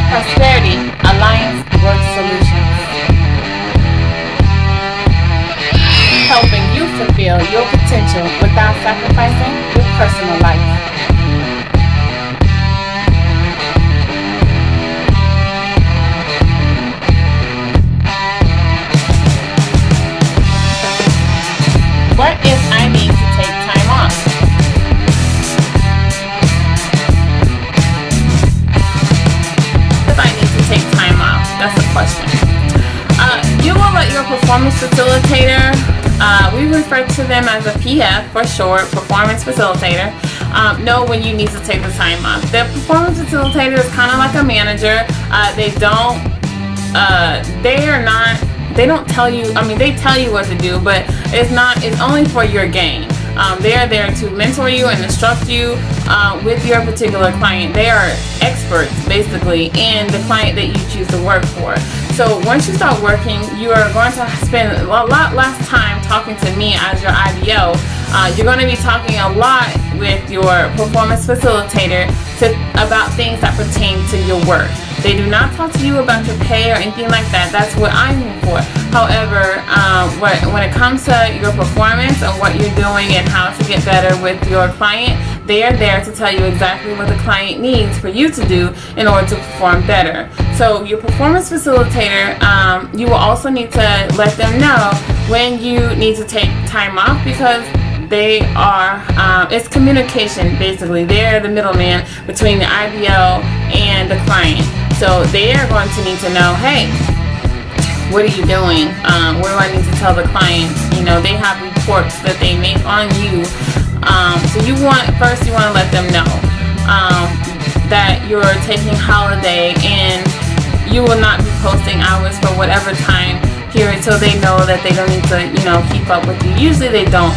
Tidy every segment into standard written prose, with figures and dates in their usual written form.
Prosperity Alliance Work Solutions, helping you fulfill your potential without sacrificing your personal life. What if I need to take time off? If I need to take time off, that's the question. You will let your performance facilitator, we refer to them as a PF for short, performance facilitator, know when you need to take the time off. The performance facilitator is kind of like a manager. They don't tell you, they tell you what to do, but it's only for your gain. They are there to mentor you and instruct you with your particular client. They are experts, basically, in the client that you choose to work for. So once you start working, you are going to spend a lot less time talking to me as your IBO. You're going to be talking a lot with your performance facilitator about things that pertain to your work. They do not talk to you about your pay or anything like that. That's what I'm here for. However, when it comes to your performance and what you're doing and how to get better with your client, they are there to tell you exactly what the client needs for you to do in order to perform better. So your performance facilitator, you will also need to let them know when you need to take time off, because they are, it's communication, basically. They're the middleman between the IBO and the client. So they are going to need to know, hey, what are you doing? What do I need to tell the client? They have reports that they make on you. So you want to let them know that you're taking holiday, and you will not be posting hours for whatever time period, so they know that they don't need to, keep up with you. Usually they don't.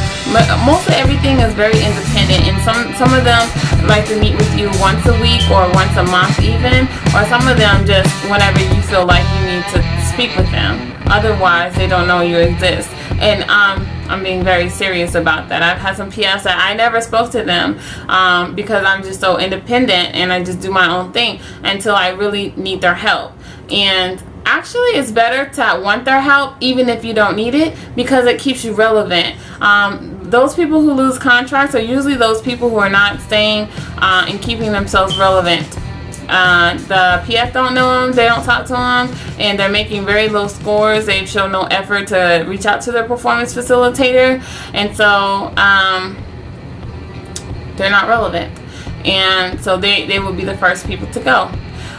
Most of everything is very independent, and some of them like to meet with you once a week or once a month even, or some of them just whenever you feel like you need to speak with them. Otherwise, they don't know you exist. And I'm being very serious about that. I've had some PFs that I never spoke to them because I'm just so independent and I just do my own thing until I really need their help. And actually, it's better to want their help even if you don't need it, because it keeps you relevant. Those people who lose contracts are usually those people who are not staying and keeping themselves relevant. The PF don't know them, they don't talk to them, and they're making very low scores. They've shown no effort to reach out to their performance facilitator, and so they're not relevant. And so they will be the first people to go.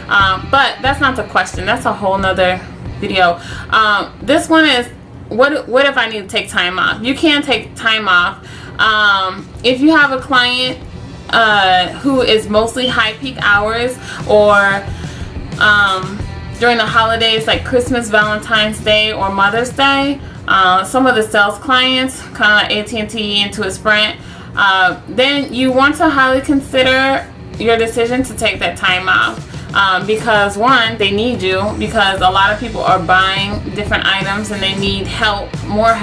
But that's not the question. That's a whole nother video. This one is, what if I need to take time off? You can take time off. If you have a client who is mostly high peak hours, or during the holidays like Christmas, Valentine's Day, or Mother's Day, some of the sales clients, kind of like AT&T, Intuit, Sprint, then you want to highly consider your decision to take that time off. Because one, they need you, because a lot of people are buying different items and they need help more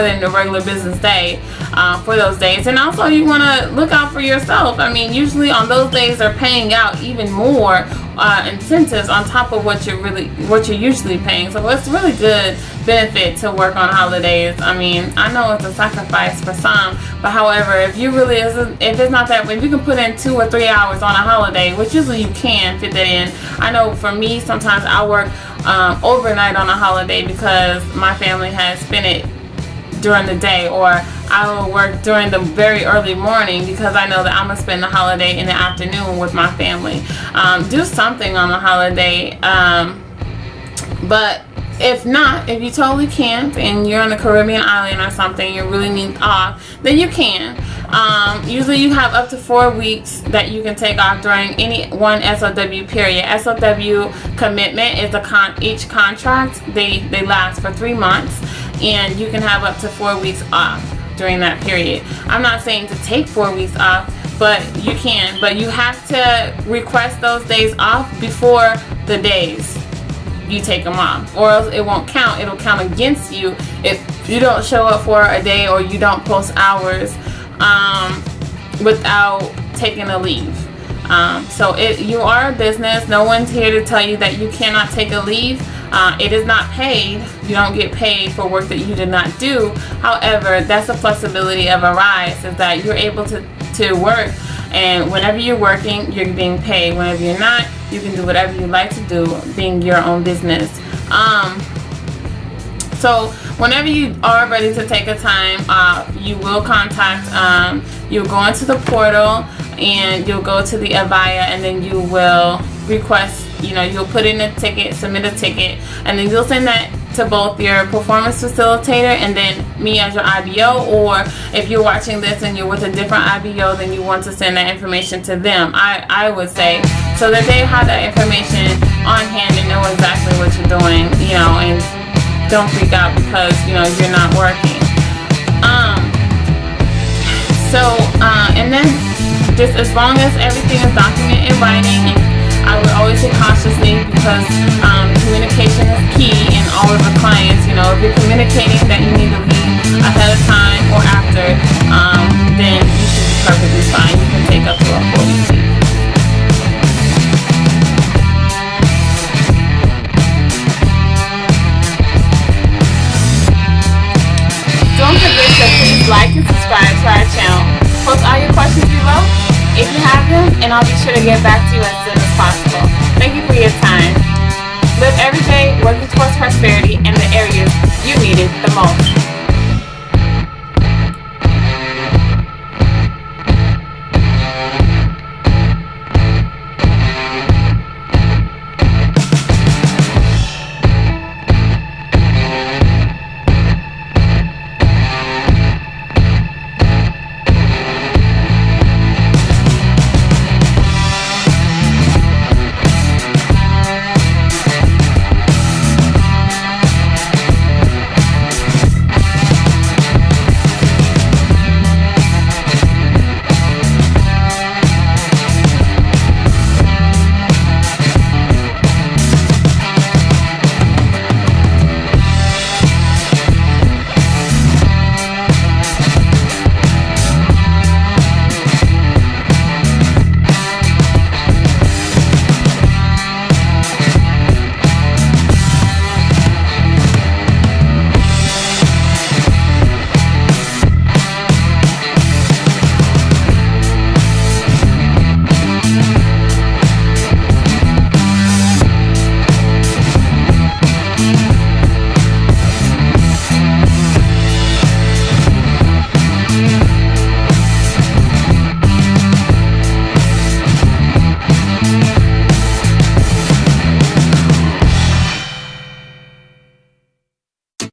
than the regular business day for those days. And also you want to look out for yourself. Usually on those days they're paying out even more incentives on top of what you're usually paying. So it's really good benefit to work on holidays. I know it's a sacrifice for some, but however, if it's not that, if you can put in 2 or 3 hours on a holiday, which usually you can fit that in. I know for me, sometimes I work overnight on a holiday because my family has spent it during the day, or I will work during the very early morning because I know that I'm going to spend the holiday in the afternoon with my family. Do something on the holiday, but if not, if you totally can't and you're on a Caribbean island or something, you really need off, then you can. Usually you have up to 4 weeks that you can take off during any one SOW period. SOW commitment is each contract. They last for 3 months, and you can have up to 4 weeks off during that period. I'm not saying to take 4 weeks off, but you can. But you have to request those days off before the days you take them off, or else it won't count. It'll count against you if you don't show up for a day or you don't post hours without taking a leave. So you are a business. No one's here to tell you that you cannot take a leave. It is not paid. You don't get paid for work that you did not do. However, that's the flexibility of Arise, is that you're able to work, and whenever you're working, you're being paid. Whenever you're not, you can do whatever you like to do, being your own business. So whenever you are ready to take a time off, you will contact, you'll go into the portal and you'll go to the Avaya, and then you will request, you'll put in a ticket, submit a ticket, and then you'll send that to both your performance facilitator and then me as your IBO, or if you're watching this and you're with a different IBO, then you want to send that information to them, I would say, so that they have that information on hand and know exactly what you're doing, and don't freak out because, you're not working. And then just as long as everything is documented in writing, and I would always say cautiously, because communication is key in all of the clients. If you're communicating that you need to leave ahead of time or after, then you should be perfectly fine. You can take up to a 4-week leave. Don't forget to please like and subscribe to our channel. Post all your questions below if you have them, and I'll be sure to get back to you as